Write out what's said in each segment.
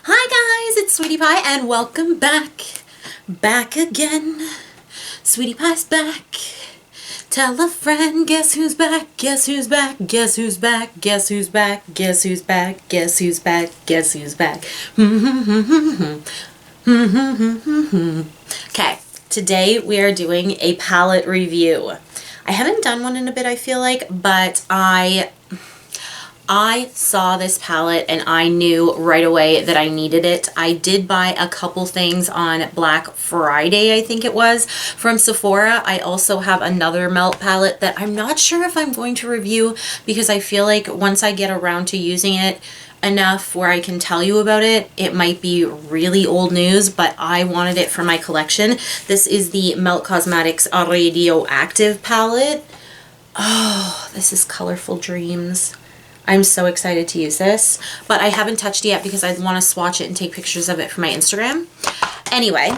Hi guys, it's Sweety Pie and welcome back. Back again. Sweety Pie's back. Tell a friend, guess who's back? Guess who's back? Guess who's back? Guess who's back? Guess who's back? Guess who's back? Guess who's back? Okay, today we are doing a palette review. I haven't done one in a bit, I feel like, but I saw this palette and I knew right away that I needed it. I did buy a couple things on Black Friday, I think it was, from Sephora. I also have another melt palette that I'm not sure if I'm going to review because I feel like once I get around to using it enough where I can tell you about it, it might be really old news, but I wanted it for my collection. This is the Melt Cosmetics Radioactive palette. Oh, this is Colorful Dreams. I'm so excited to use this, but I haven't touched it yet because I want to swatch it and take pictures of it for my Instagram. Anyway,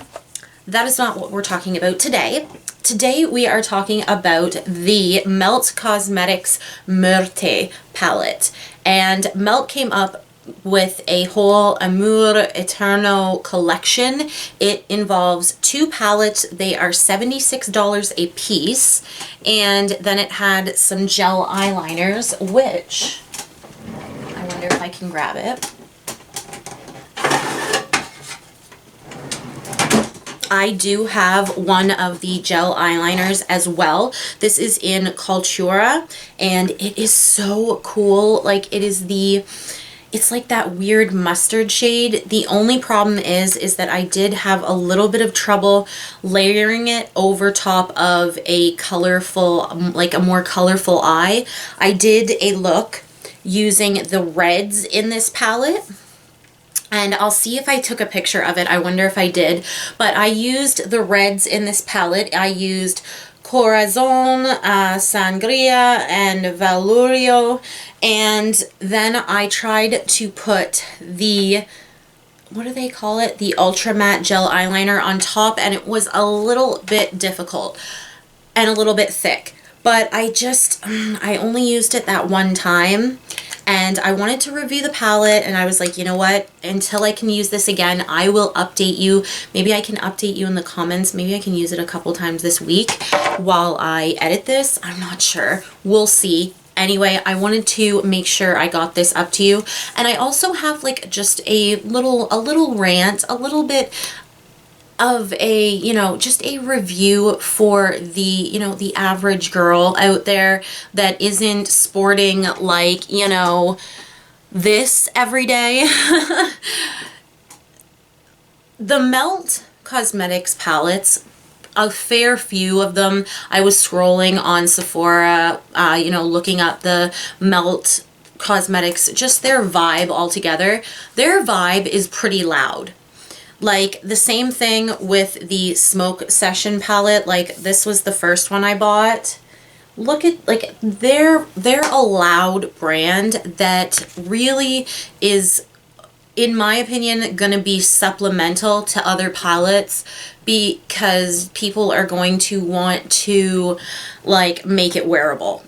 that is not what we're talking about today. Today we are talking about the Melt Cosmetics Muerte palette. And Melt came up with a whole Amour Eterno collection. It involves two palettes. They are $76 a piece. And then it had some gel eyeliners, which I wonder if I can grab it. I do have one of the gel eyeliners as well. This is in Cultura and it is so cool. Like it's like that weird mustard shade. The only problem is that I did have a little bit of trouble layering it over top of a colorful, like a more colorful eye. I did a look using the reds in this palette. And I'll see if I took a picture of it. I wonder if I did. But I used the reds in this palette. I used Corazon, Sangria, and Valurio. And then I tried to put the, what do they call it? The Ultra Matte Gel Eyeliner on top. And it was a little bit difficult and a little bit thick. But I only used it that one time. And I wanted to review the palette and I was like, you know what, until I can use this again, I will update you. Maybe I can update you in the comments. Maybe I can use it a couple times this week while I edit this. I'm not sure. We'll see. Anyway, I wanted to make sure I got this up to you. And I also have like just a little rant, a little bit of a, you know, just a review for the, you know, the average girl out there that isn't sporting like, you know, this every day. The Melt Cosmetics palettes, a fair few of them, I was scrolling on Sephora, you know, looking up the Melt Cosmetics, just their vibe altogether. Their vibe is pretty loud. Like the same thing with the Smoke Session palette. Like this was the first one I bought. Look at, like, they're a loud brand that really is, in my opinion, gonna be supplemental to other palettes because people are going to want to like make it wearable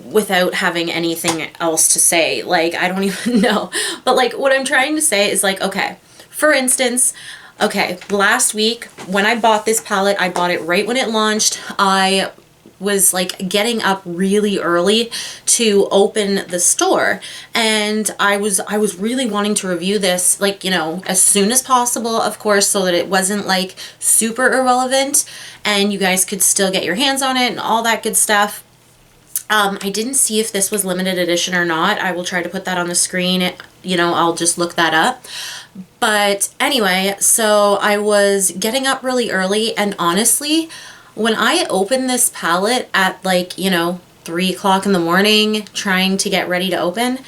without having anything else to say. Like, I don't even know. But like what I'm trying to say is like, okay, for instance, okay, last week when I bought this palette, I bought it right when it launched. I was like getting up really early to open the store and I was really wanting to review this, like, you know, as soon as possible, of course, so that it wasn't like super irrelevant and you guys could still get your hands on it and all that good stuff. I didn't see if this was limited edition or not. I will try to put that on the screen. You know, I'll just look that up. But anyway, so I was getting up really early and honestly, when I opened this palette at like, you know, 3 o'clock in the morning trying to get ready to open,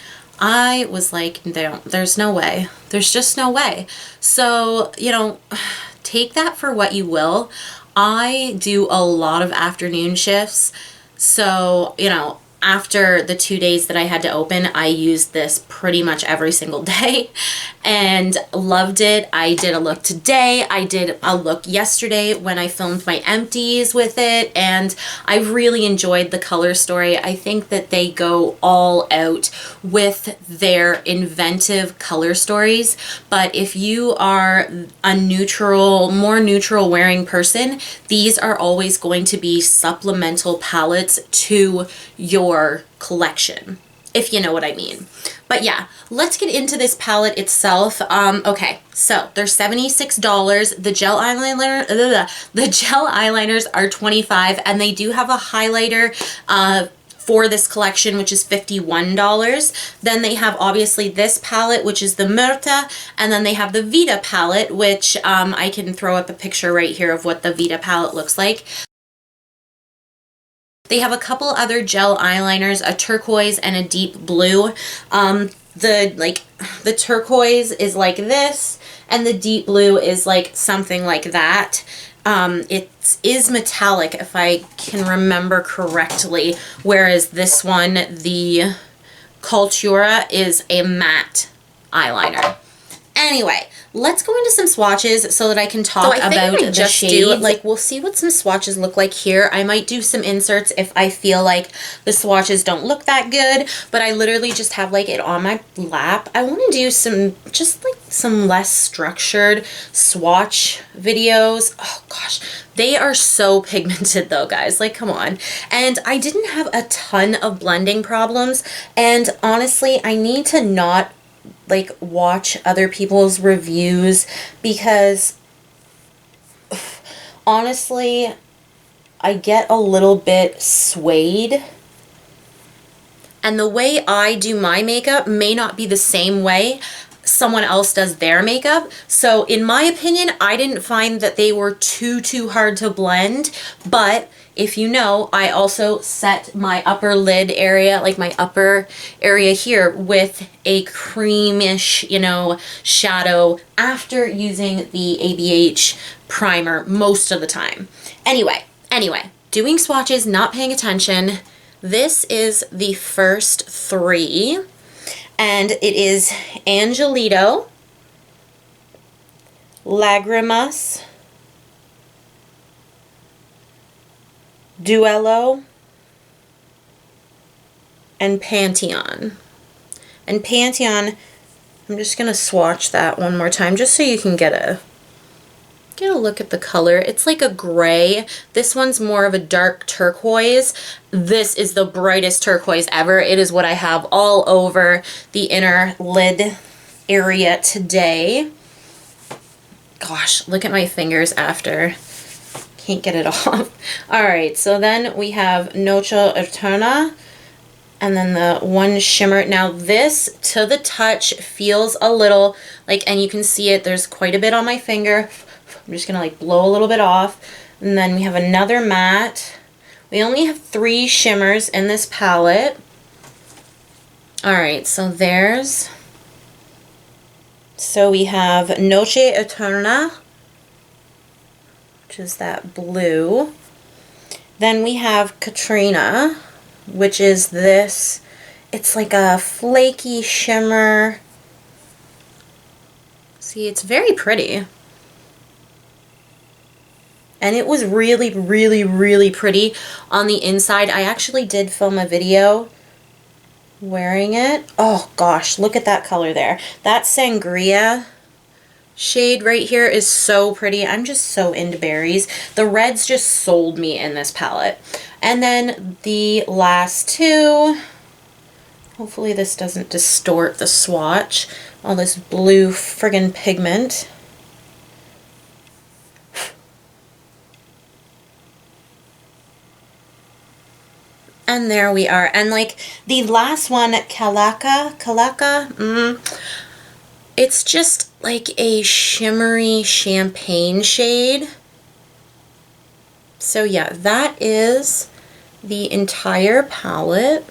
I was like, there's no way. There's just no way. So, you know, take that for what you will. I do a lot of afternoon shifts. So, you know, after the 2 days that I had to open, I used this pretty much every single day and loved it. I did a look today. I did a look yesterday when I filmed my empties with it, and I really enjoyed the color story. I think that they go all out with their inventive color stories, but if you are a neutral, more neutral wearing person, these are always going to be supplemental palettes to your collection, if you know what I mean. But yeah, let's get into this palette itself. Okay, so they're $76. The gel eyeliners are $25, and they do have a highlighter for this collection, which is $51. Then they have obviously this palette, which is the Muerte, and then they have the Vita palette, which I can throw up a picture right here of what the Vita palette looks like. They have a couple other gel eyeliners, a turquoise and a deep blue. The turquoise is like this, and the deep blue is like something like that. It is metallic, if I can remember correctly, whereas this one, the Cultura, is a matte eyeliner. Anyway, let's go into some swatches so that I can talk about the shade. Like, we'll see what some swatches look like here. I might do some inserts if I feel like the swatches don't look that good, but I literally just have like it on my lap. I want to do some, just like some less structured swatch videos. Oh gosh, they are so pigmented though, guys. Like, come on. And I didn't have a ton of blending problems, and honestly, I need to not like watch other people's reviews, because honestly I get a little bit swayed, and the way I do my makeup may not be the same way someone else does their makeup. So in my opinion, I didn't find that they were too hard to blend, but if you know, I also set my upper lid area, like my upper area here, with a creamish, you know, shadow after using the ABH primer most of the time. Anyway, doing swatches, not paying attention. This is the first three, and it is Angelito, Lagrimas, Duello, and Pantheon. And Pantheon, I'm just going to swatch that one more time just so you can get a look at the color. It's like a gray. This one's more of a dark turquoise. This is the brightest turquoise ever. It is what I have all over the inner lid area today. Gosh, look at my fingers after. Can't get it off. Alright, so then we have Noche Eterna, and then the one shimmer. Now this, to the touch, feels a little like, and you can see it, there's quite a bit on my finger. I'm just gonna like blow a little bit off. And then we have another matte. We only have 3 shimmers in this palette. Alright, so we have Noche Eterna, which is that blue. Then we have Katrina, which is this. It's like a flaky shimmer. See, it's very pretty. And it was really pretty on the inside. I actually did film a video wearing it. Oh gosh, look at that color there. That sangria shade right here is so pretty. I'm just so into berries. The reds just sold me in this palette. And then the last two, hopefully this doesn't distort the swatch, all this blue friggin' pigment. And there we are. And like the last one, Calaca, it's just like a shimmery champagne shade. So yeah, that is the entire palette.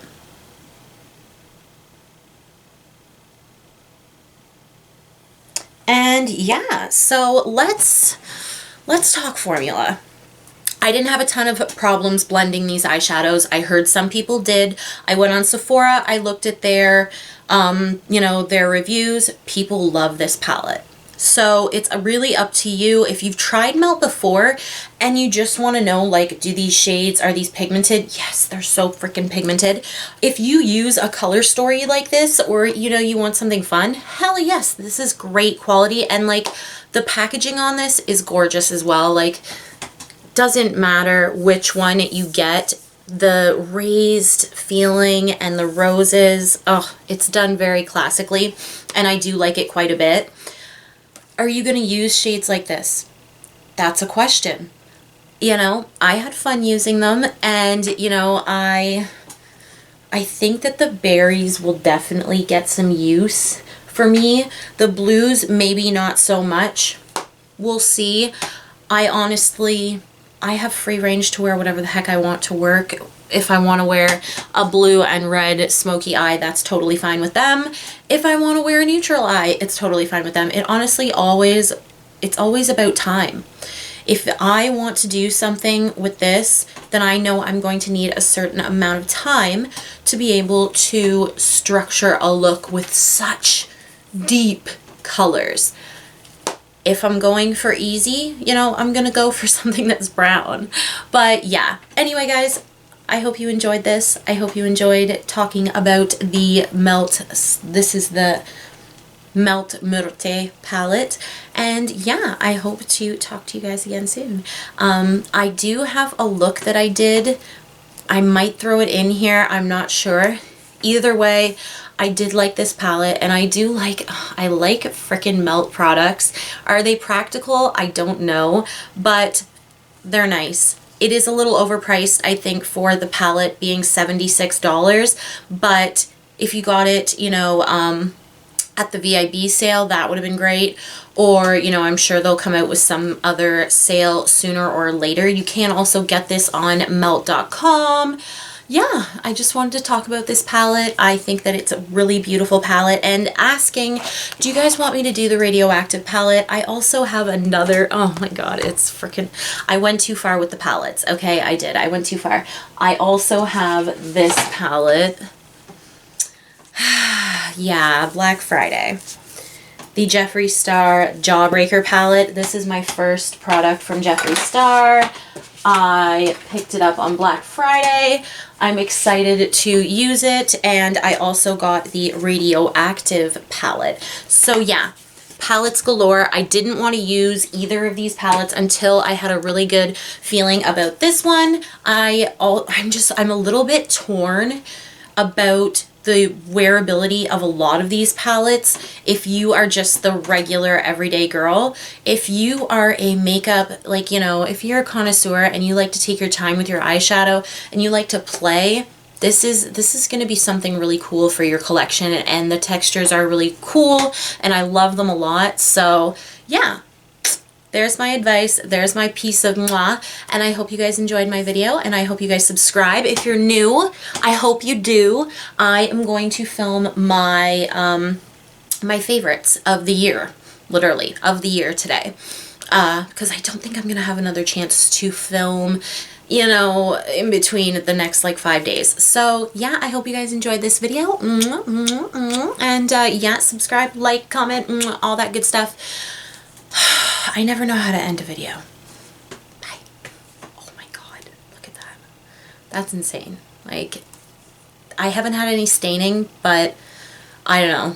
And yeah, so let's talk formula. I didn't have a ton of problems blending these eyeshadows. I heard some people did. I went on Sephora, I looked at their, you know, their reviews. People love this palette. So it's really up to you. If you've tried Melt before and you just want to know, like, do these shades, are these pigmented? Yes, they're so freaking pigmented. If you use a color story like this, or, you know, you want something fun, hell yes, this is great quality. And like, the packaging on this is gorgeous as well. Like, doesn't matter which one you get, the raised feeling and the roses, oh, it's done very classically, and I do like it quite a bit. Are you going to use shades like this? That's a question. You know, I had fun using them, and you know, I think that the berries will definitely get some use for me. The blues, maybe not so much. We'll see. I have free range to wear whatever the heck I want to work. If I want to wear a blue and red smoky eye, that's totally fine with them. If I want to wear a neutral eye, it's totally fine with them. It honestly it's always about time. If I want to do something with this, then I know I'm going to need a certain amount of time to be able to structure a look with such deep colors. If I'm going for easy, you know, I'm going to go for something that's brown. But yeah, anyway, guys, I hope you enjoyed this. I hope you enjoyed talking about the Melt. This is the Melt Muerte palette. And yeah, I hope to talk to you guys again soon. I do have a look that I did. I might throw it in here. I'm not sure. Either way, I did like this palette, and I like frickin' Melt products. Are they practical? I don't know, but they're nice. It is a little overpriced, I think, for the palette being $76, but if you got it, you know, at the VIB sale, that would have been great. Or, you know, I'm sure they'll come out with some other sale sooner or later. You can also get this on melt.com. Yeah, I just wanted to talk about this palette. I think that it's a really beautiful palette, and asking, do you guys want me to do the radioactive palette? I also have another, oh my god, it's freaking, I went too far with the palettes. Okay, I did. I went too far. I also have this palette. Yeah, Black Friday. The Jeffree Star Jawbreaker palette. This is my first product from Jeffree Star. I picked it up on Black Friday. I'm excited to use it, and I also got the Radioactive palette. So yeah, palettes galore. I didn't want to use either of these palettes until I had a really good feeling about this one. I'm a little bit torn about the wearability of a lot of these palettes. If you are just the regular everyday girl, if you are a makeup, like, you know, if you're a connoisseur and you like to take your time with your eyeshadow and you like to play, this is going to be something really cool for your collection, and the textures are really cool and I love them a lot. So yeah, there's my advice. There's my piece of mwah. And I hope you guys enjoyed my video, and I hope you guys subscribe. If you're new, I hope you do. I am going to film my my favorites of the year, literally, of the year today. Because I don't think I'm going to have another chance to film, you know, in between the next like 5 days. So yeah, I hope you guys enjoyed this video. And yeah, subscribe, like, comment, all that good stuff. I never know how to end a video. Bye. Oh my god, look at that. That's insane. Like, I haven't had any staining, but I don't know.